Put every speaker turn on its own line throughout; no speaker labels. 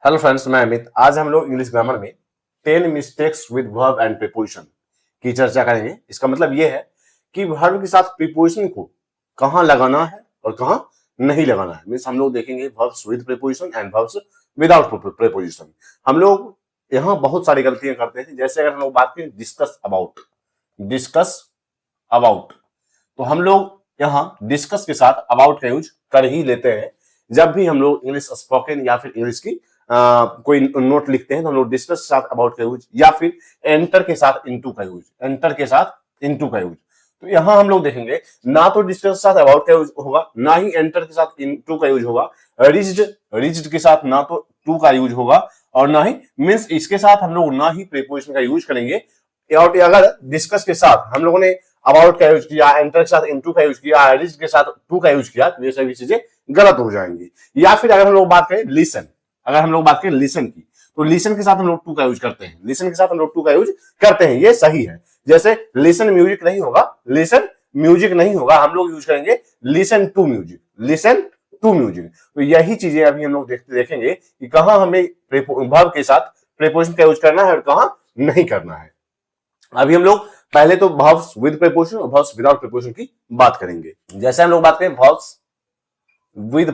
Hello friends, मैं अमित। आज हम लोग इंग्लिश ग्रामर में 10 mistakes with verb and preposition की चर्चा करेंगे। इसका मतलब ये है कि वर्ब के साथ प्रीपोजिशन को कहां लगाना है और कहां नहीं लगाना है। मींस हम लोग देखेंगे verbs with preposition and verbs without preposition. हम लोग यहाँ बहुत सारी गलतियां करते हैं। जैसे अगर हम लोग बात करें डिस्कस अबाउट, तो हम लोग यहाँ डिस्कस के साथ अबाउट का यूज कर ही लेते हैं। जब भी हम लोग इंग्लिश स्पोकन या फिर इंग्लिश की कोई नोट लिखते हैं तो हम लोग डिस्कस के साथ अबाउट का यूज या फिर एंटर के साथ इनटू का यूज, तो यहां हम लोग देखेंगे ना तो डिस्कस के साथ अबाउट का यूज होगा, ना ही एंटर के साथ इनटू का यूज होगा। रिज्ड के साथ ना तो टू का यूज होगा और ना ही मींस इसके साथ हम लोग ना ही प्रीपोजिशन का यूज करेंगे। और अगर डिस्कस के साथ हम लोगों ने अबाउट का यूज किया, एंटर के साथ इनटू का यूज किया, रिज्ड के साथ टू का यूज किया, तो ये सभी चीजें गलत हो जाएंगी। या फिर अगर हम लोग बात करें लिसन की, तो लिसन के साथ हम लोग टू का यूज करते हैं, ये सही है। जैसे लिसन म्यूजिक नहीं होगा, हम लोग यूज करेंगे लिसन टू म्यूजिक। तो यही चीजें अभी हम लोग देखेंगे कि कहां हमें वर्ब के साथ प्रीपोजिशन का यूज करना है और कहां नहीं करना है। अभी हम लोग पहले तो वर्ब्स विद प्रीपोजिशन और वर्ब्स विदाउट प्रीपोजिशन की बात करेंगे। जैसे हम लोग बात करें वर्ब्स विद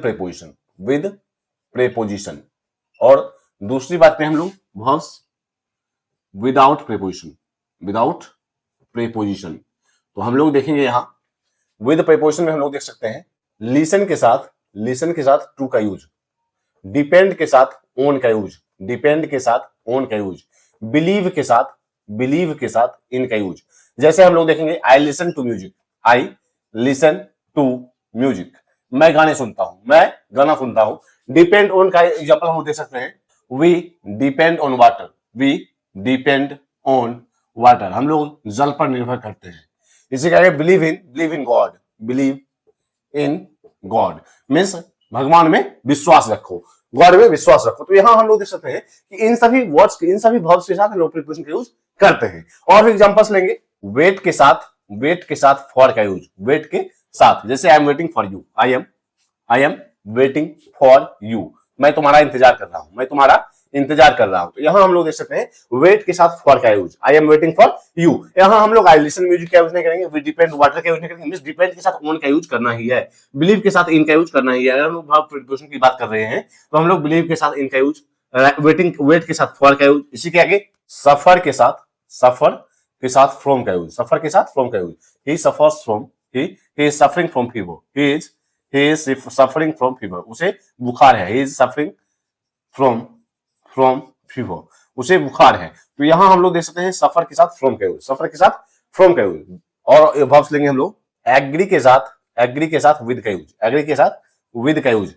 प्रीपोजिशन और दूसरी बात करें हम लोग वर्ब्स विदाउट प्रीपोजिशन, तो हम लोग देखेंगे यहां विद प्रीपोजिशन में हम लोग देख सकते हैं लिसन के साथ टू का यूज, डिपेंड के साथ ऑन का यूज, बिलीव के साथ इन का यूज। जैसे हम लोग देखेंगे आई लिसन टू म्यूजिक, मैं गाना सुनता हूं। डिपेंड ऑन का एग्जांपल हम देख सकते हैं वी डिपेंड ऑन वाटर, हम लोग जल पर निर्भर करते हैं। इसी का बिलीव इन गॉड मीन्स भगवान में विश्वास रखो, गॉड में विश्वास रखो। तो यहां हम लोग देख सकते हैं कि इन सभी वर्ब्स के साथ हम लोग प्रीपोजिशन का यूज करते हैं। और भी एग्जांपल्स लेंगे वेट के साथ फॉर का यूज, वेट के साथ जैसे I am waiting for you, I am waiting for you, मैं तुम्हारा इंतजार कर रहा हूं। तो यहां हम लोग देख सकते हैं वेट के साथ फॉर का use, I am waiting for you. यहां हम लोग आई लिसन म्यूजिक का यूज नहीं करेंगे, वी डिपेंड वाटर का यूज नहीं करेंगे, मींस डिपेंड के साथ ऑन का यूज करना ही है, बिलीव के साथ इन का यूज करना ही है। अगर हम लोग वर्ब प्रीपोजिशन की बात कर रहे हैं तो हम लोग बिलीव के साथ इन का यूज, वेट के साथ फॉर का यूज, इसी के आगे सफर के साथ फ्रॉम का use, he is suffering from fever, उसे बुखार है, he is suffering from fever, उसे बुखार है। तो यहां हम लोग देख सकते हैं सफर के साथ फ्रॉम का यूज, और वर्ब्स लेंगे हम लोग एग्री के साथ विद का use,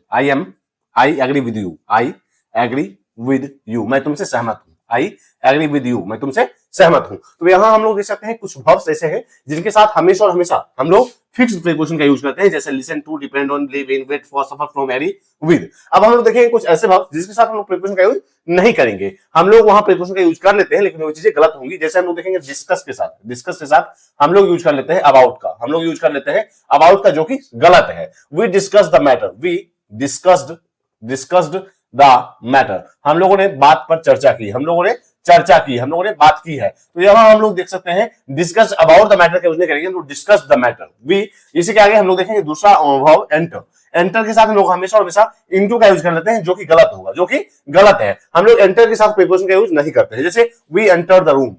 I agree with you, मैं तुमसे सहमत हूं, आई एग्री विद यू, मैं तुमसे सहमत हूं। तो यहां हम लोग देख सकते हैं कुछ वर्ब्स ऐसे हैं जिनके साथ हमेशा हम लोग फिक्स्ड प्रीपोजिशन का यूज करते हैं, जैसे listen to, depend on, believe in, wait for, suffer from, agree with. अब हम लोग देखेंगे कुछ ऐसे वर्ब्स जिसके साथ हम लोग प्रीपोजिशन का यूज नहीं करेंगे, हम लोग वहां प्रीपोजिशन का यूज कर लेते हैं लेकिन वो चीजें गलत होंगी। जैसे हम लोग देखेंगे डिस्कस के साथ हम लोग यूज कर लेते हैं अबाउट का जो कि गलत है। वी डिस्कस्ड द मैटर, हम लोगों ने बात पर चर्चा की, हम लोगों ने बात की है। तो यहां हम लोग देख सकते हैं डिस्कस अबाउट द मैटर का यूज नहीं करेंगे, हम लोग डिस्कस द मैटर। वी इसी के आगे हम लोग देखेंगे दूसरा वर्ब एंटर के साथ हम लोग हमेशा इनटू का यूज कर लेते हैं, जो कि गलत है। हम लोग एंटर के साथ प्रीपोजिशन का यूज नहीं करते हैं। जैसे वी एंटर द रूम,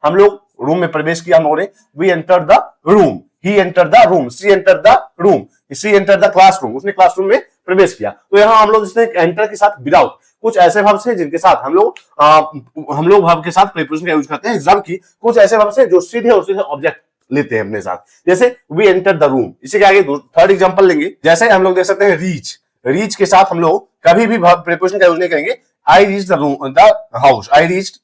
हम लोग रूम में प्रवेश किया, हम लोगों ने we enter the room, he enter the room, she enter the room, she enter the classroom, उसने क्लासरूम में प्रवेश किया। तो यहां हम लोग एंटर के साथ विदाउट, कुछ ऐसे वर्ब्स हैं जिनके साथ हम लोग वर्ब के साथ प्रीपोजिशन का यूज करते हैं, जबकि कुछ ऐसे वर्ब्स हैं जो सीधे ऑब्जेक्ट लेते हैं अपने साथ। जैसे वी एंटर द रूम, इसी के आगे थर्ड एग्जांपल लेंगे। जैसे हम लोग देख सकते हैं रीच के साथ हम लोग कभी भी प्रीपोजिशन का यूज नहीं करेंगे। I reach the house, I reached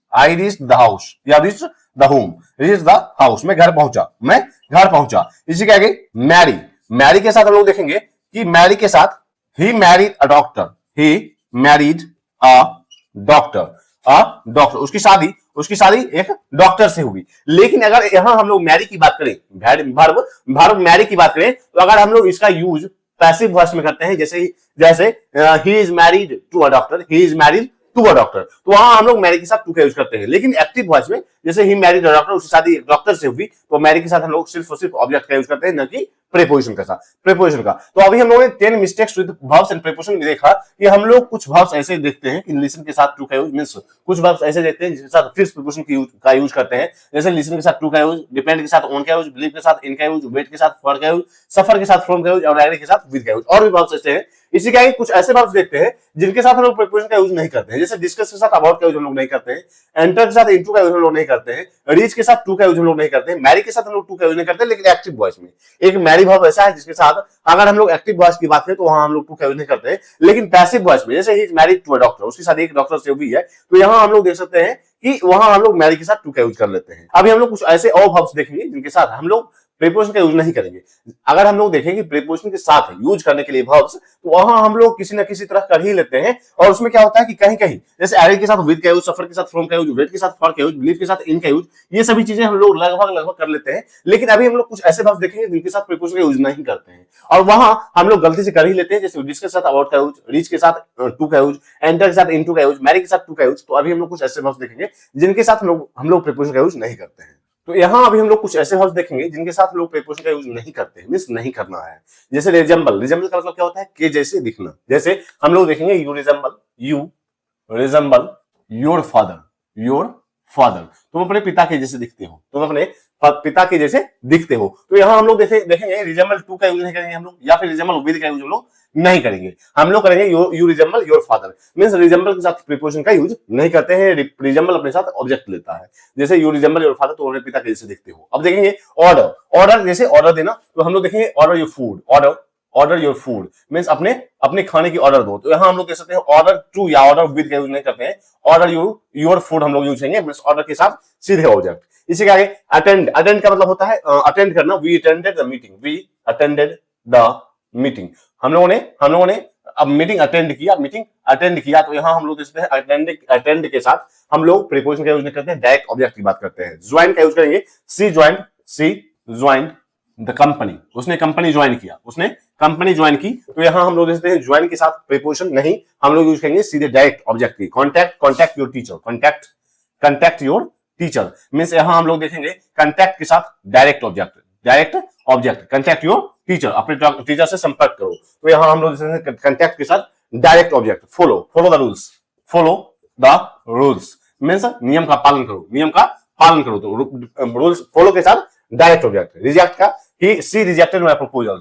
the house या reached the home, reached the house, मैं घर पहुंचा। इसी के आगे मैरी के साथ हम लोग देखेंगे कि मैरी के साथ he married a doctor, उसकी शादी एक डॉक्टर से हुई। लेकिन अगर यहां हम लोग मैरी की बात करें, वर्ब मैरी की बात करें, तो अगर हम लोग इसका यूज पैसिव वॉइस में करते हैं, जैसे he is married to a doctor, he is married to a doctor, तो वहां हम लोग मैरी के साथ टू का यूज करते हैं। लेकिन एक्टिव वॉइस में जैसे ही मैरिड डॉक्टर, उसकी शादी एक डॉक्टर से हुई, तो मैरी के साथ हम लोग सिर्फ और सिर्फ ऑब्जेक्ट का यूज करते हैं, न कि प्रीपोजिशन का साथ, प्रीपोजिशन का। तो अभी हम लोगों ने 10 mistakes with verbs and preposition में देखा कि हम लोग कुछ वर्ब्स ऐसे देखते हैं कि लिसन के साथ टू का यूज मींस, कुछ वर्ब्स ऐसे देखते हैं जिसके साथ फिक्स प्रीपोजिशन का यूज करते हैं, जैसे लिसन के साथ टू का यूज, डिपेंड के साथ ऑन का यूज, बिलीव के साथ इन का यूज, वेट के साथ फॉर का यूज, सफर के साथ फ्रॉम का यूज और एग्री के साथ विद का यूज, और भी वर्ब्स ऐसे हैं। इसी के आगे कुछ ऐसे वर्ब्स देखते हैं जिनके साथ हम लोग प्रीपोजिशन का यूज नहीं करते हैं, जैसे डिस्कस के साथ अबाउट का यूज हम लोग नहीं करते हैं, एंटर के साथ इनटू का यूज हम लोग नहीं करते हैं, रीच के साथ टू का यूज हम लोग नहीं करते हैं, मैरी के साथ हम लोग टू का यूज नहीं करते। लेकिन एक्टिव वॉइस में एक मैरी वर्ब ऐसा है जिसके साथ अगर हम लोग एक्टिव वॉइस की बात करें तो वहां हम लोग टू का यूज नहीं करते हैं। लेकिन पैसिव वॉइस में जैसे he is married to a doctor, उसके साथ एक डॉक्टर से हुई है, तो यहां हम लोग देख सकते हैं कि वहां हम लोग मैरी के साथ टू का यूज कर लेते हैं। अभी हम लोग कुछ ऐसे और वर्ब्स देखेंगे जिनके साथ हम लोग प्रीपोजिशन का यूज नहीं करेंगे। अगर हम लोग देखेंगे प्रीपोजिशन के साथ यूज करने के लिए वर्ब्स, तो वहां हम लोग किसी न किसी तरह कर ही लेते हैं। और उसमें क्या होता है कि कहीं कहीं जैसे एग्री के साथ विद का यूज, सफर के साथ फ्रॉम का यूज, वेट के साथ फॉर का यूज, बिलीव के साथ इन का यूज, ये सभी चीजें हम लोग लगभग कर लेते हैं। लेकिन अभी हम लोग कुछ ऐसे वर्ब्स देखेंगे जिनके साथ प्रीपोजिशन का यूज नहीं करते हैं, और वहां हम लोग गलती से कर ही लेते हैं, जैसे डिस्कस के साथ अबाउट का यूज, रीच के साथ टू का यूज, एंटर के साथ इनटू का यूज, मैरी के साथ टू का यूज। तो अभी हम लोग कुछ ऐसे वर्ब्स देखेंगे जिनके साथ हम लोग प्रीपोजिशन का यूज नहीं करते हैं। तो यहां अभी हम लोग कुछ ऐसे वर्ब्स देखेंगे जिनके साथ लोग प्रीपोजिशन का यूज नहीं करते हैं, मींस नहीं करना है। जैसे रिजेंबल, रिजेंबल का मतलब क्या होता है? के जैसे दिखना। जैसे हम लोग देखेंगे you resemble your father, your father, तुम अपने पिता के जैसे दिखते हो, तुम अपने पिता के जैसे दिखते हो। तो यहां हम लोग देखेंगे रिजेंबल टू का यूज नहीं करेंगे हम लोग, या फिर रिजेंबल विद का यूज हम लोग नहीं करेंगे। हम लोग करेंगे you resemble your father, means resemble के साथ प्रीपोजिशन का यूज नहीं करते हैं। रिजेंबल अपने साथ ऑब्जेक्ट लेता है, जैसे यू रिजेंबल योर फादर, तो अपने पिता के जैसे दिखते हो। अब देखेंगे ऑर्डर, ऑर्डर जैसे ऑर्डर देना, तो हम लोग देखेंगे order your food, order your food means अपने खाने की ऑर्डर दो। तो यहां हम लोग कह सकते हैं ऑर्डर टू या ऑर्डर विद का यूज नहीं करते हैं, ऑर्डर योर फूड हम लोग यूज करेंगे मींस ऑर्डर के साथ सीधे ऑब्जेक्ट। इसी के आगे अटेंड, अटेंड का मतलब होता है अटेंड करना। We attended the meeting, we attended the meeting, हम लोगों ने अब मीटिंग अटेंड किया, तो यहां हम लोग देखते हैं अटेंड के साथ हम लोग प्रीपोजिशन का यूज नहीं करते हैं, डायरेक्ट ऑब्जेक्ट की बात करते हैं। ज्वाइन का यूज करेंगे, सी ज्वाइंड द कंपनी, उसने कंपनी ज्वाइन किया, उसने कंपनी ज्वाइन की। तो यहां हम लोग देखते हैं ज्वाइन के साथ प्रीपोजिशन नहीं, हम लोग यूज करेंगे सीधे डायरेक्ट ऑब्जेक्ट की। Contact your teacher, contact your teacher means यहां हम लोग देखेंगे कॉन्टैक्ट के साथ direct object, contact your teacher, अपने टीचर से संपर्क करो। तो यहां हम लोग कॉन्टैक्ट के साथ direct object. Follow the rules means नियम का पालन करो, तो रूल्स फॉलो के साथ डायरेक्ट ऑब्जेक्ट। रिजेक्ट का she rejected my proposal,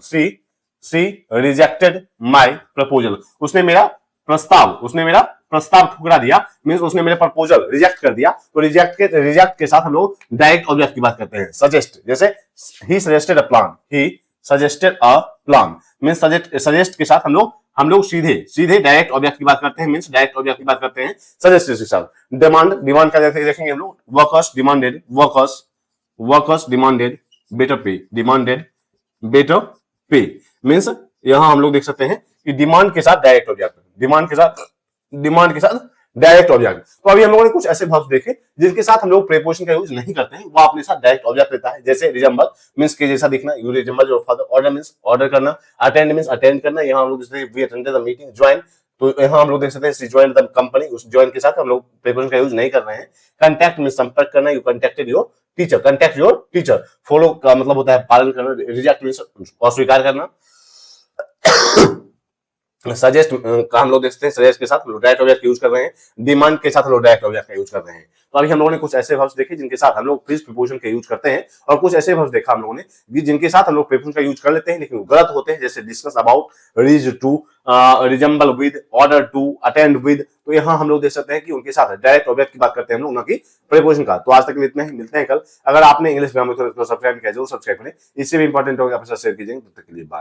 she rejected my proposal, उसने मेरा प्रस्ताव ठुकरा दिया, मींस उसने मेरे प्रपोजल रिजेक्ट कर दिया। तो रिजेक्ट के साथ हम लोग डायरेक्ट ऑब्जेक्ट की बात करते हैं। सजेस्ट, जैसे he suggested a plan means suggest के साथ हम लोग सीधे डायरेक्ट ऑब्जेक्ट की बात करते हैं, मींस डायरेक्ट ऑब्जेक्ट की बात करते हैं सजेस्ट के साथ। डिमांड का देखेंगे हम लोग, वर्कर्स डिमांडेड बेटर पे मींस यहां हम लोग देख सकते हैं कि डिमांड के साथ डायरेक्ट ऑब्जेक्ट, डिमांड के साथ डायरेक्ट ऑब्जेक्ट। तो अभी हम लोगों ने कुछ ऐसे वर्ब्स देखे जिनके साथ हम लोग प्रीपोजिशन का यूज नहीं करते हैं, वो अपने साथ डायरेक्ट ऑब्जेक्ट लेता है। जैसे रिजेंबल मींस के जैसा दिखना, you resemble your father, order means order करना, अटेंड मींस अटेंड करना, यहां हम लोग जैसे we attended the meeting, join, तो यहां हम लोग देख सकते हैं शी ज्वाइंड द कंपनी, उस ज्वाइन के साथ हम लोग प्रीपोजिशन का यूज नहीं कर रहे हैं। कॉन्टैक्ट मींस संपर्क करना, you contacted your teacher, contact your teacher. Follow का मतलब होता है पालन करना, रिजेक्ट मींस अस्वीकार करना। सजेस्ट का हम लोग देखते हैं सजेस्ट के साथ डायरेक्ट ऑब्जेक्ट यूज कर रहे हैं, डिमांड के साथ हम लोग डायरेक्ट ऑब्जेक्ट का यूज कर रहे हैं। तो अभी हम लोगों ने कुछ ऐसे वर्ब्स देखे जिनके साथ हम लोग फिक्स्ड प्रीपोजिशन का यूज करते हैं, और कुछ ऐसे वर्ब्स देखा हम लोगों ने जिनके साथ हम लोग प्रीपोजिशन का यूज कर लेते हैं लेकिन वो गलत होते हैं, जैसे discuss about, reach to, resemble with, order to, attend with. तो यहाँ हम लोग देख सकते हैं कि उनके साथ डायरेक्ट ऑब्जेक्ट की बात करते हैं हम लोग, ना कि प्रीपोजिशन का। तो आज तक इतना ही, मिलते हैं कल। अगर आपने इंग्लिश ग्रामर को सब्सक्राइब किया जरूर सब्सक्राइब करें, इससे भी इंपॉर्टेंट होगा आप शेयर कीजिएगा। तब तक के लिए बाय।